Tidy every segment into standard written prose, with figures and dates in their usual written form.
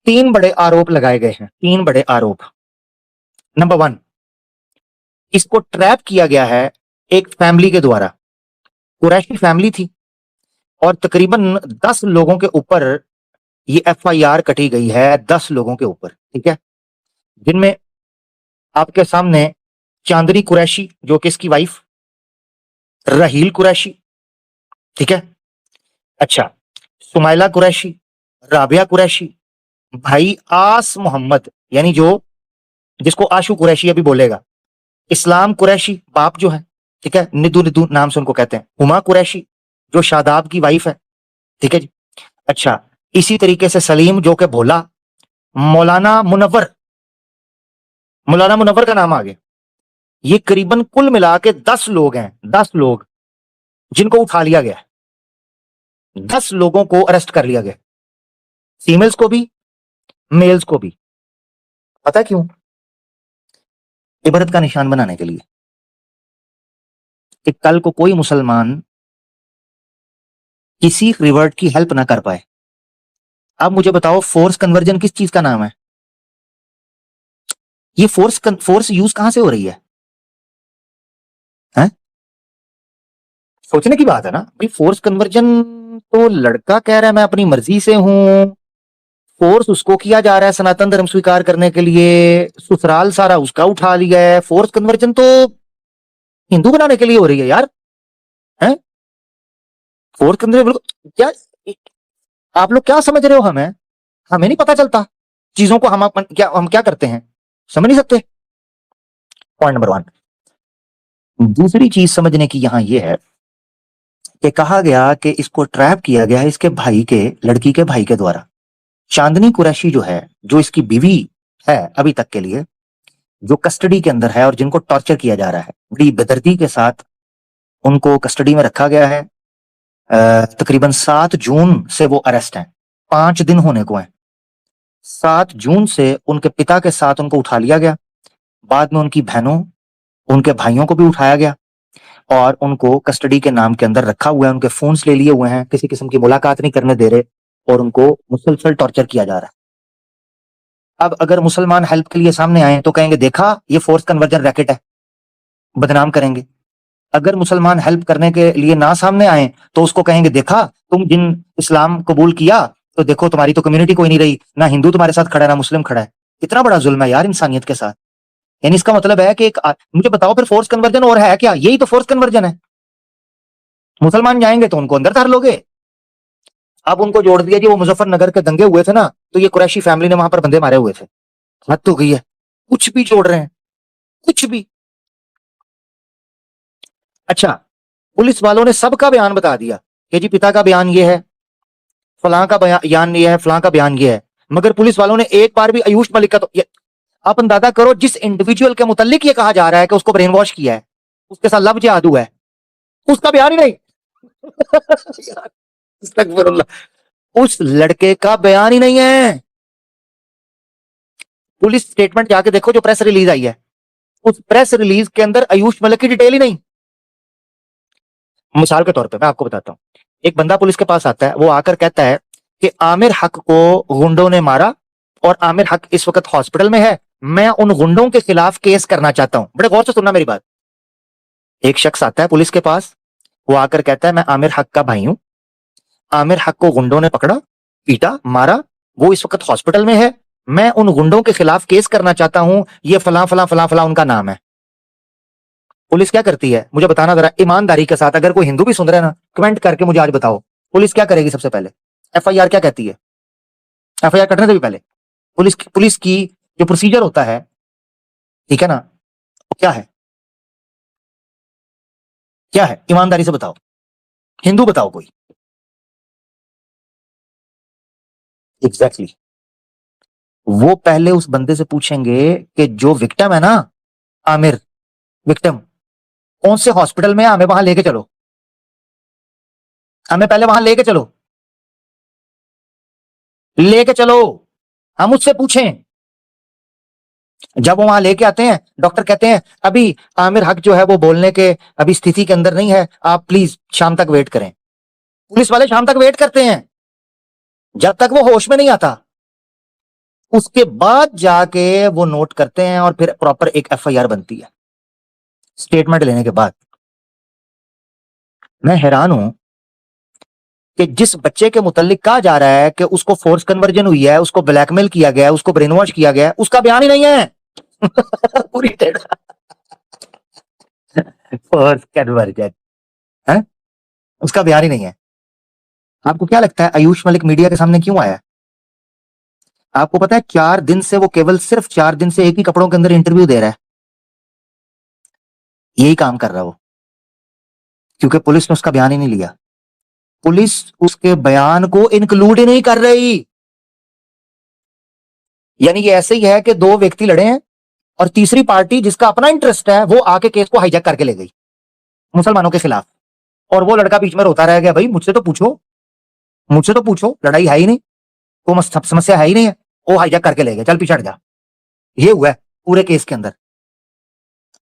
तीन बड़े आरोप लगाए गए हैं, तीन बड़े आरोप। नंबर 1, इसको ट्रैप किया गया है एक फैमिली के द्वारा। कुरैशी फैमिली थी और तकरीबन 10 लोगों के ऊपर ये एफआईआर कटी गई है, 10 लोगों के ऊपर, ठीक है, जिनमें आपके सामने चांदनी कुरैशी जो कि इसकी वाइफ, रहील कुरैशी, ठीक है, अच्छा, सुमाइला कुरैशी, राबिया कुरैशी, भाई आस मोहम्मद यानी जो जिसको आशू कुरैशी अभी बोलेगा, इस्लाम कुरैशी बाप जो है, ठीक है, निदू निदू नाम से उनको कहते हैं, हुमा कुरैशी जो शादाब की वाइफ है, ठीक है जी, अच्छा, इसी तरीके से सलीम जो कि भोला, मौलाना मुनव्वर, मौलाना मुनव्वर का नाम आ गया। ये करीबन कुल मिला के 10 लोग हैं, 10 लोग जिनको उठा लिया गया, 10 लोगों को अरेस्ट कर लिया गया, फीमेल्स को भी, मेल्स को भी। पता क्यों? इबरत का निशान बनाने के लिए कि कल को कोई मुसलमान किसी रिवर्ट की हेल्प ना कर पाए। अब मुझे बताओ, फोर्स कन्वर्जन किस चीज का नाम है? ये फोर्स यूज कहां से हो रही है? हैं? सोचने की बात है ना भाई। फोर्स कन्वर्जन तो लड़का कह रहा है मैं अपनी मर्जी से हूं, फोर्स उसको किया जा रहा है सनातन धर्म स्वीकार करने के लिए, ससुराल सारा उसका उठा लिया है। फोर्स कन्वर्जन तो हिंदू बनाने के लिए हो रही है यार, हैं? फोर्स कन्वर्जन क्या? आप लोग क्या समझ रहे हो? हमें हमें नहीं पता चलता चीजों को। हम क्या करते हैं, समझ नहीं सकते। Point number 1। दूसरी चीज समझने की यहां यह है कि कहा गया कि इसको ट्रैप किया गया है इसके भाई के, लड़की के भाई के द्वारा। चांदनी कुरैशी जो है, जो इसकी बीवी है अभी तक के लिए, जो कस्टडी के अंदर है और जिनको टॉर्चर किया जा रहा है, बड़ी बेदर्दी के साथ उनको कस्टडी में रखा गया है। तकरीबन 7 जून से वो अरेस्ट हैं, 5 दिन होने को हैं। 7 जून से उनके पिता के साथ उनको उठा लिया गया, बाद में उनकी बहनों, उनके भाइयों को भी उठाया गया और उनको कस्टडी के नाम के अंदर रखा हुआ है। उनके फोन्स ले लिए हुए हैं, किसी किस्म की मुलाकात नहीं करने दे रहे और उनको मुसलसल टॉर्चर किया जा रहा है। अब अगर मुसलमान हेल्प के लिए सामने आए तो कहेंगे देखा ये फोर्स कन्वर्जन रैकेट है, बदनाम करेंगे। अगर मुसलमान हेल्प करने के लिए ना सामने आए तो उसको कहेंगे देखा तुम जिन इस्लाम कबूल किया तो देखो तुम्हारी तो कम्युनिटी कोई नहीं रही, ना हिंदू तुम्हारे साथ खड़ा है ना मुस्लिम खड़ा है। कितना बड़ा जुल्म है यार इंसानियत के साथ। यानी इसका मतलब है कि मुझे बताओ फिर फोर्स कन्वर्जन और है क्या? यही तो फोर्स कन्वर्जन है। मुसलमान जाएंगे तो उनको अंदर धर लोगे। अब उनको जोड़ दिया जी, वो मुजफ्फरनगर के दंगे हुए थे ना, तो ये कुरैशी फैमिली ने वहां पर बंदे मारे हुए थे। हद तो गई है, कुछ भी जोड़ रहे हैं, कुछ भी। अच्छा, पुलिस वालों ने सबका बयान बता दिया कि जी पिता का बयान ये है, फलां का बयान ये है, फलां का बयान ये है, मगर पुलिस वालों ने एक बार भी आयुष मलिक का तो आप अंदाजा करो, जिस इंडिविजुअल के मुतालिक ये कहा जा रहा है कि उसको ब्रेन वॉश किया है, उसके साथ लव जिहाद हुआ है, उसका बयान ही नहीं। उस लड़के का बयान ही नहीं है। पुलिस स्टेटमेंट जाके देखो जो प्रेस रिलीज आई है, उस प्रेस रिलीज के अंदर आयुष मलिक की डिटेल ही नहीं। मिसाल के तौर पे मैं आपको बताता हूं, एक बंदा पुलिस के पास आता है, वो आकर कहता है कि आमिर हक को गुंडों ने मारा और आमिर हक इस वक्त हॉस्पिटल में है, मैं उन गुंडों के खिलाफ केस करना चाहता हूं। बड़े गौर से सुनना मेरी बात। एक शख्स आता है पुलिस के पास, वो आकर कहता है मैं आमिर हक का भाई हूं, आमिर हक को गुंडों ने पकड़ा, पीटा, मारा, वो इस वक्त हॉस्पिटल में है, मैं उन गुंडों के खिलाफ केस करना चाहता हूं, ये फलां फलां फलां फलां उनका नाम है। पुलिस क्या करती है मुझे बताना जरा ईमानदारी के साथ। अगर कोई हिंदू भी सुन रहे हैं ना, कमेंट करके मुझे आज बताओ, पुलिस क्या करेगी? सबसे पहले एफआईआर क्या कहती है? एफआईआर कटने से भी पहले पुलिस की जो प्रोसीजर होता है, ठीक है ना, वो क्या है? क्या है? ईमानदारी से बताओ, हिंदू बताओ कोई। Exactly exactly. वो पहले उस बंदे से पूछेंगे कि जो विक्टिम है ना, आमिर विक्टिम कौन से हॉस्पिटल में है, हमें वहां लेके चलो, हमें पहले वहां लेके चलो, लेके चलो, हम उससे पूछें। जब वो वहां लेके आते हैं, डॉक्टर कहते हैं अभी आमिर हक जो है वो बोलने के अभी स्थिति के अंदर नहीं है, आप प्लीज शाम तक वेट करें। पुलिस वाले शाम तक वेट करते हैं जब तक वो होश में नहीं आता। उसके बाद जाके वो नोट करते हैं और फिर प्रॉपर एक एफआईआर बनती है स्टेटमेंट लेने के बाद। मैं हैरान हूं कि जिस बच्चे के मुतालिक कहा जा रहा है कि उसको फोर्स कन्वर्जन हुई है, उसको ब्लैकमेल किया गया है, उसको ब्रेन वॉश किया गया है, उसका बयान ही नहीं है। पूरी तरह फोर्स कन्वर्जन है, उसका बयान ही नहीं है। आपको क्या लगता है आयुष मलिक मीडिया के सामने क्यों आया? आपको पता है 4 दिन से वो केवल सिर्फ 4 दिन से एक ही कपड़ों के अंदर इंटरव्यू दे रहा है, यही काम कर रहा है वो, क्योंकि पुलिस ने उसका बयान ही नहीं लिया। पुलिस उसके बयान को इंक्लूड ही नहीं कर रही। यानी ये ऐसे ही है कि 2 व्यक्ति लड़े हैं और तीसरी पार्टी जिसका अपना इंटरेस्ट है वो आके केस को हाईजैक करके ले गई मुसलमानों के खिलाफ, और वो लड़का बीच में रोता रह गया, भाई मुझसे तो पूछो, मुझसे तो पूछो, लड़ाई है ही नहीं, कोई समस्या है ही नहीं है, वो हाईजैक करके ले गए, चल पीछे हट जा। ये हुआ है पूरे केस के अंदर।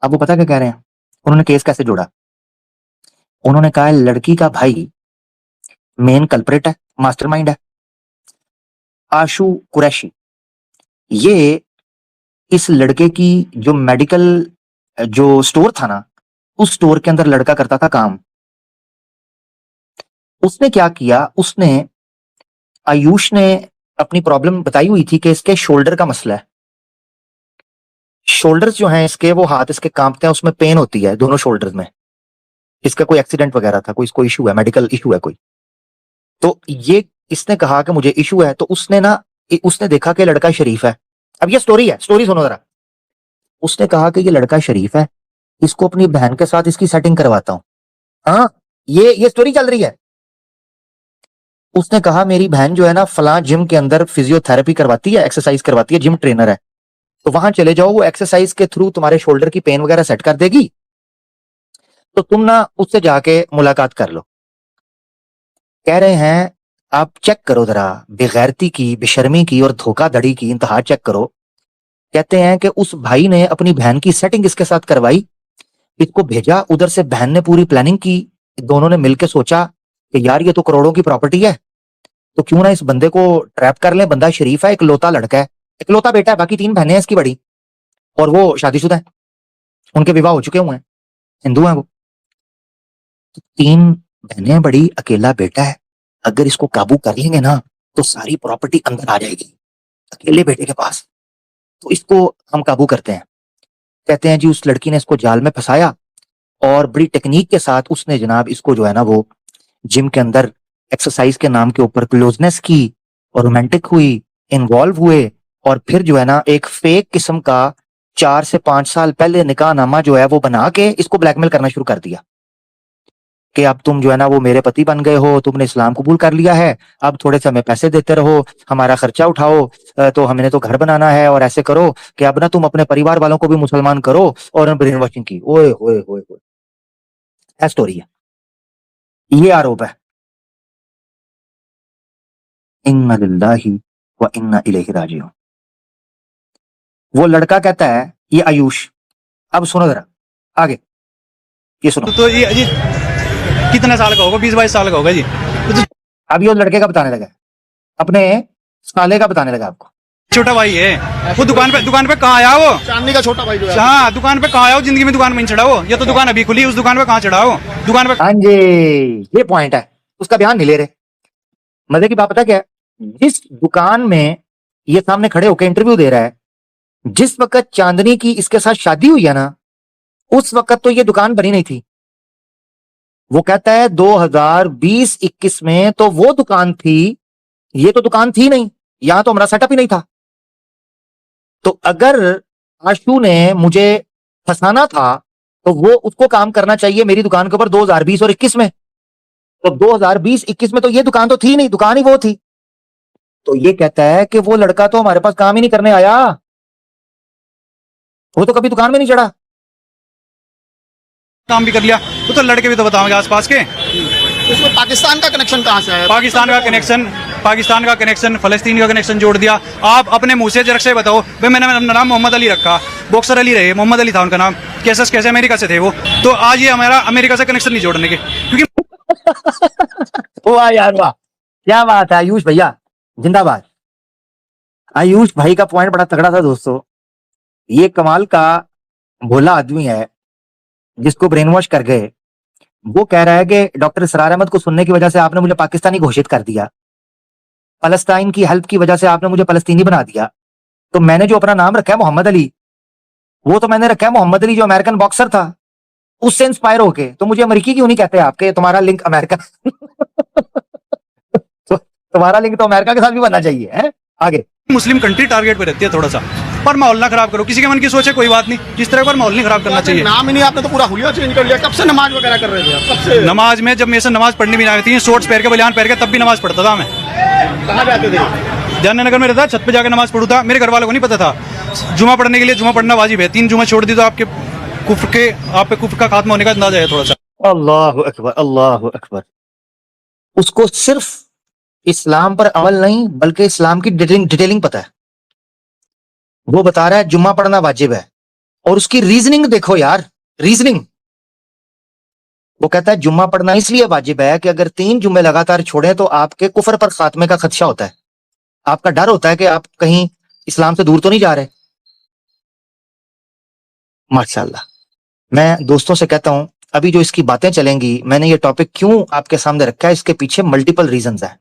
अब वो पता क्या कह रहे हैं, उन्होंने केस कैसे जोड़ा? उन्होंने कहा लड़की का भाई मेन कल्प्रिट है, मास्टरमाइंड है, आशू कुरैशी। ये इस लड़के की जो मेडिकल जो स्टोर था ना, उस स्टोर के अंदर लड़का करता था काम। उसने क्या किया, उसने आयुष ने अपनी प्रॉब्लम बताई हुई थी कि इसके शोल्डर का मसला है, शोल्डर्स जो हैं इसके, वो हाथ इसके कांपते हैं, उसमें पेन होती है दोनों शोल्डर्स में, इसका कोई एक्सीडेंट वगैरह था, कोई इशू है, मेडिकल इशू है कोई। तो ये इसने कहा कि मुझे इशू है, तो उसने ना उसने देखा कि लड़का शरीफ है। अब ये स्टोरी है, स्टोरी सुनो जरा। उसने कहा कि ये लड़का शरीफ है, इसको अपनी बहन के साथ इसकी सेटिंग करवाता हूं। हाँ, ये स्टोरी चल रही है। उसने कहा मेरी बहन जो है ना फलां जिम के अंदर फिजियोथेरेपी करवाती है, एक्सरसाइज करवाती है, जिम ट्रेनर है, तो वहां चले जाओ, वो एक्सरसाइज के थ्रू तुम्हारे शोल्डर की पेन वगैरह सेट कर देगी, तो तुम ना उससे जाके मुलाकात कर लो। कह रहे हैं आप चेक करो जरा बेगैरती की, बेशर्मी की और धोखाधड़ी की इंतहा चेक करो। कहते हैं कि उस भाई ने अपनी बहन की सेटिंग इसके साथ करवाई, इसको भेजा उधर से, बहन ने पूरी प्लानिंग की, दोनों ने मिलकर सोचा कि यार ये तो करोड़ों की प्रॉपर्टी है, तो क्यों ना इस बंदे को ट्रैप कर ले, बंदा शरीफ है, इकलौता लड़का है, इकलौता बेटा है, बाकी 3 बहनें हैं इसकी बड़ी, और वो शादीशुदा है, उनके विवाह हो चुके हुए हैं, हिंदू हैं वो। 3 बहनें बड़ी, अकेला बेटा है, अगर इसको काबू कर लेंगे ना तो सारी प्रॉपर्टी अंदर आ जाएगी अकेले बेटे के पास, तो इसको हम काबू करते हैं। कहते हैं जी उस लड़की ने इसको जाल में फंसाया और बड़ी टेक्निक के साथ उसने जनाब इसको जो है ना वो जिम के अंदर एक्सरसाइज के नाम के ऊपर क्लोजनेस की और रोमांटिक हुई, इन्वॉल्व हुए, और फिर जो है ना एक फेक किस्म का 4 से 5 साल पहले निकाहनामा जो है वो बना के इसको ब्लैकमेल करना शुरू कर दिया कि अब तुम जो है ना वो मेरे पति बन गए हो, तुमने इस्लाम कबूल कर लिया है, अब थोड़े से हमें पैसे देते रहो, हमारा खर्चा उठाओ, तो हमने तो घर बनाना है, और ऐसे करो कि अब ना तुम अपने परिवार वालों को भी मुसलमान करो, और ब्रेन वॉशिंग की। ओए होए होए होए, ऐसा स्टोरी है, ये आरोप है। इन्ना लिल्लाहि व इन्ना इलैहि राजिऊन। वो लड़का कहता है, ये आयुष, अब सुनो जरा आगे, ये सुनो। तो ये कितने साल का होगा? 20-22 साल का होगा जी। तो अब ये लड़के का बताने लगा, अपने साले का बताने लगा आपको। छोटा भाई है वो, दुकान पे कहाँ आया वो? चांदनी का छोटा भाई जो है। हाँ, दुकान पे कहाँ आया वो? जिंदगी में दुकान में नहीं चढ़ा वो, ये तो दुकान अभी खुली, उस दुकान पे कहाँ चढ़ा वो? दुकान पे। हाँ जी, ये पॉइंट है, उसका बयान नहीं ले रहे। मजे की बात पता क्या है, जिस दुकान में ये सामने खड़े होकर इंटरव्यू दे रहा है, जिस वक्त चांदनी की इसके साथ शादी हुई है ना, उस वक्त तो ये दुकान बनी नहीं थी। वो कहता है 2020-21 में तो वो दुकान थी, ये तो दुकान थी नहीं, यहां तो हमारा सेटअप ही नहीं था। तो अगर आशु ने मुझे फंसाना था तो वो उसको काम करना चाहिए मेरी दुकान के ऊपर 2020 और 21 में, तो 2020-21 में तो ये दुकान तो थी नहीं, दुकान ही वो थी। तो ये कहता है कि वो लड़का तो हमारे पास काम ही नहीं करने आया, वो तो कभी दुकान में नहीं चढ़ा। काम भी कर लिया, वो तो लड़के भी तो बताओगे आसपास के। उसमें पाकिस्तान का कनेक्शन कहाँ से आया? पाकिस्तान का कनेक्शन, फलस्तीन का कनेक्शन जोड़ दिया। आप अपने मुंह से जरा से बताओ भाई, मैंने अपना नाम मोहम्मद अली रखा, बॉक्सर अली रहे, मोहम्मद अली था उनका नाम, कैसे अमेरिका से थे वो, तो आज ये हमारा अमेरिका से कनेक्शन नहीं जोड़ने के, क्योंकि वाह यार वाह, क्या बात है आयुष भैया, जिंदाबाद। आयुष भाई का पॉइंट बड़ा तगड़ा था दोस्तों। ये कमाल का भोला आदमी है जिसको ब्रेन वॉश कर गए। वो कह रहा है कि डॉक्टर इसरार अहमद को सुनने की वजह से आपने मुझे पाकिस्तानी घोषित कर दिया, फलस्तीन की हेल्प की वजह से आपने मुझे फलस्तीनी बना दिया। तो मैंने जो अपना नाम रखा है मोहम्मद अली, वो तो मैंने रखा है मोहम्मद अली जो अमेरिकन बॉक्सर था, उससे इंस्पायर होके। तो मुझे अमेरिकी क्यों नहीं कहते आपके? तुम्हारा लिंक अमेरिका तो तुम्हारा लिंक तो अमेरिका के साथ भी बनना चाहिए है। आगे मुस्लिम कंट्री टारगेट पे रहती है थोड़ा सा, पर माहौल ना खराब करो। किसी के मन की सोच है कोई बात नहीं, इस तरह पर माहौल नहीं खराब करना चाहिए। नाम ही नहीं, आपने तो पूरा हुलिया चेंज कर लिया। कब से नमाज वगैरह कर रहे थे आप? कब से? नमाज में जब मेरे से नमाज पढ़नी भी नहीं आती, शॉर्ट्स पहन के बलियान पहन के तब भी नमाज पढ़ता था मैं। कहाँ जाते थे? जाननगर में रहता, छत पे जाकर नमाज पढ़ू था। मेरे घर वालों को नहीं पता था जुमा पढ़ने के लिए जुमा पढ़ना वाजिब है। 3 जुमा छोड़ दी तो आप पे कुफ्र का खात्मा होने का अंदाजा है थोड़ा सा। अल्लाह अकबर, अल्लाह अकबर। उसको सिर्फ इस्लाम पर अमल नहीं बल्कि इस्लाम की डिटेलिंग पता है। वो बता रहा है जुम्मा पढ़ना वाजिब है, और उसकी रीजनिंग देखो यार, रीजनिंग। वो कहता है जुम्मा पढ़ना इसलिए वाजिब है कि अगर 3 जुम्मे लगातार छोड़े तो आपके कुफर पर खात्मे का खदशा होता है, आपका डर होता है कि आप कहीं इस्लाम से दूर तो नहीं जा रहे। माशाल्लाह। मैं दोस्तों से कहता हूं अभी जो इसकी बातें चलेंगी, मैंने ये टॉपिक क्यों आपके सामने रखा है, इसके पीछे मल्टीपल रीजंस है।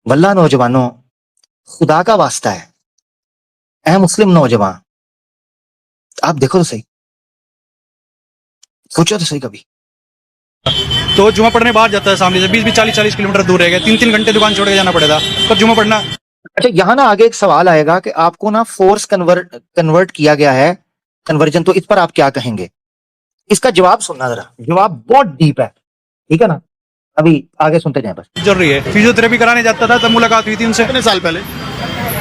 वल्लाह नौजवानों, खुदा का वास्ता है, ऐ मुस्लिम नौजवान, आप देखो तो सही, सोचो तो सही कभी। तो जुमा पढ़ने बाहर जाता है सामने से 20-20, 40-40 किलोमीटर दूर रह गए, 3-3 घंटे दुकान छोड़ के जाना पड़ेगा पर जुमा पढ़ना। अच्छा, यहाँ ना आगे एक सवाल आएगा कि आपको ना फोर्स कन्वर्ट किया गया है, कन्वर्जन, तो इस पर आप क्या कहेंगे? इसका जवाब सुनना जरा, जवाब बहुत डीप है, ठीक है ना? अभी आगे सुनते जाएं बस। जरूरी है। फिजियोथेरेपी कराने जाता था तब मुलाकात हुई थी उनसे, कितने साल पहले?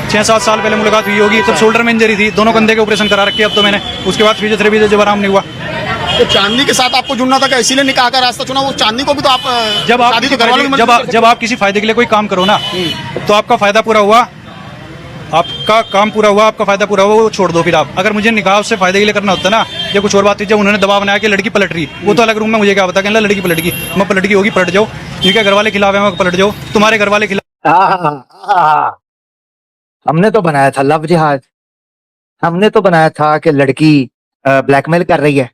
6-7 साल पहले मुलाकात हुई होगी। तब शोल्डर में इंजरी थी, दोनों कंधे के ऑपरेशन करा रखे अब तो मैंने। उसके बाद फिजियोथेरेपी से जब आराम नहीं हुआ। तो चांदनी के साथ आपको जुड़ना था क्या? इसीलिए निकाह का रास्ता चुना? वो चांदनी को भी तो आप जब आप शादी किसी तो घर वालों की फायदे- जब मर्जी आप से जब आप किसी फायदे के लिए कोई काम करो ना, तो आपका फायदा पूरा हुआ, आपका काम पूरा हुआ, आपका फायदा पूरा हुआ, वो छोड़ दो फिर आप। अगर मुझे निकाह उससे फायदे के लिए करना होता ना, या कुछ और बात थी, जब उन्होंने दबाव बनाया कि लड़की पलट रही, वो तो अलग रूम में मुझे क्या पता, कहना लड़की पलट गई, मैं पलट गई होगी, पलट जाओ, जिनके घर वाले खिलाफ है मैं पलट जाओ, तुम्हारे घर वाले खिलाफ। हमने तो बनाया था लव जिहाद, हमने तो बनाया था कि लड़की ब्लैकमेल कर रही है,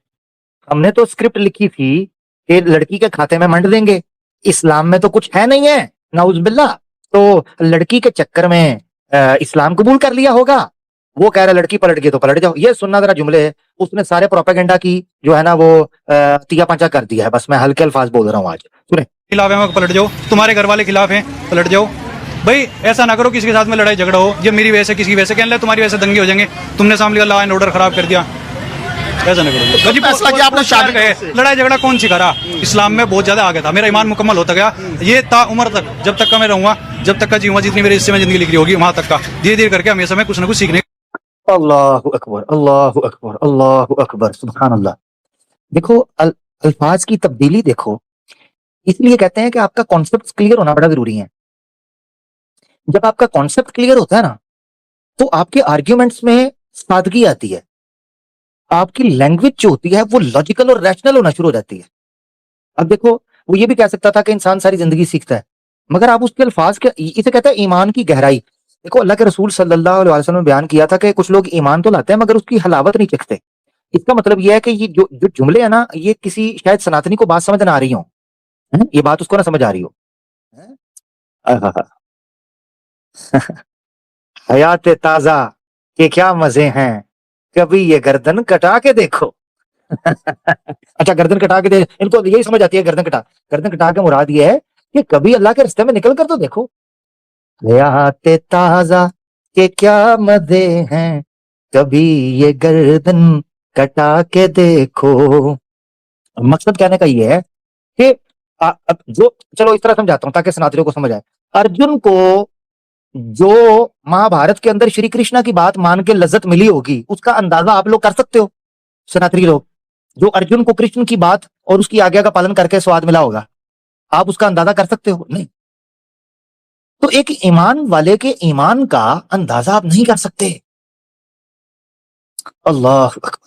हमने तो स्क्रिप्ट लिखी थी कि लड़की के खाते में मंड देंगे। इस्लाम में तो कुछ है नहीं है, नाउजुबिल्लाह। तो लड़की के चक्कर में इस्लाम कबूल कर लिया होगा। वो कह रहा है लड़की पलट गई तो पलट जाओ। ये सुनना जरा जुमले, उसने सारे प्रोपेगेंडा की जो है ना वो तिया पंचा कर दिया है। बस मैं हल्के अल्फाज बोल रहा हूँ आज, सुने। खिलाफ है मैं पलट जाओ, तुम्हारे घर वाले खिलाफ हैं पलट जाओ। भाई ऐसा ना करो किसी के साथ में लड़ाई झगड़ा हो, ये मेरी वजह से किसी की वजह से, कहने लगे तुम्हारी वजह से दंगे हो जाएंगे, तुमने सामने लॉ एंड ऑर्डर खराब कर दिया। ऐसा ना करो। तो फैसला किया आपने शादी का? लड़ाई झगड़ा कौन सिखा? इस्लाम में बहुत ज्यादा आगे था, मेरा ईमान मुकम्मल होता गया। ये ता उम्र तक, जब तक का मैं रहूंगा, जब तक का जीऊंगा, जितनी मेरे हिस्से में जिंदगी लिखी होगी वहां तक का, धीरे धीरे करके हमेशा मैं कुछ ना कुछ सीखने। अल्लाहु अकबर, अल्लाहु अकबर, अल्लाहु अकबर, सुभान अल्लाह। देखो अल्फाज की तब्दीली देखो, इसलिए कहते हैं कि आपका कॉन्सेप्ट क्लियर होना बड़ा जरूरी है। जब आपका कॉन्सेप्ट क्लियर होता है ना, तो आपके आर्ग्यूमेंट्स में सादगी आती है, आपकी लैंग्वेज जो होती है वो लॉजिकल और रैशनल होना शुरू हो जाती है। अब देखो, वो ये भी कह सकता था कि इंसान सारी जिंदगी सीखता है, मगर आप उसके अल्फाज के, इसे कहते हैं ईमान की गहराई। देखो, अल्लाह के रसूल सल्लल्लाहु अलैहि वसल्लम ने बयान किया था कि कुछ लोग ईमान तो लाते हैं मगर उसकी हलावत नहीं चखते। इसका मतलब यह है कि ये जो जो जुमले है ना, ये किसी शायद सनातनी को बात समझ ना आ रही हो, ये बात उसको ना समझ आ रही हो। आहा। हयात ताजा के क्या मजे हैं, कभी ये गर्दन कटा के देखो। अच्छा, गर्दन कटा के दे, इनको यही समझ आती है गर्दन कटा के मुराद ये है कि कभी अल्लाह के रास्ते में निकल कर तो देखो। हयात ताजा के क्या मजे हैं, कभी ये गर्दन कटा के देखो। मकसद कहने का ये है कि अब जो, चलो इस तरह समझाता हूं ताकि सनातनियों को समझ आए। अर्जुन को जो महाभारत के अंदर श्री कृष्णा की बात मान के लज्जत मिली होगी, उसका अंदाजा आप लोग कर सकते हो सनातनी लोग? जो अर्जुन को कृष्ण की बात और उसकी आज्ञा का पालन करके स्वाद मिला होगा, आप उसका अंदाजा कर सकते हो? नहीं। तो एक ईमान वाले के ईमान का अंदाजा आप नहीं कर सकते। अल्लाह अकबर।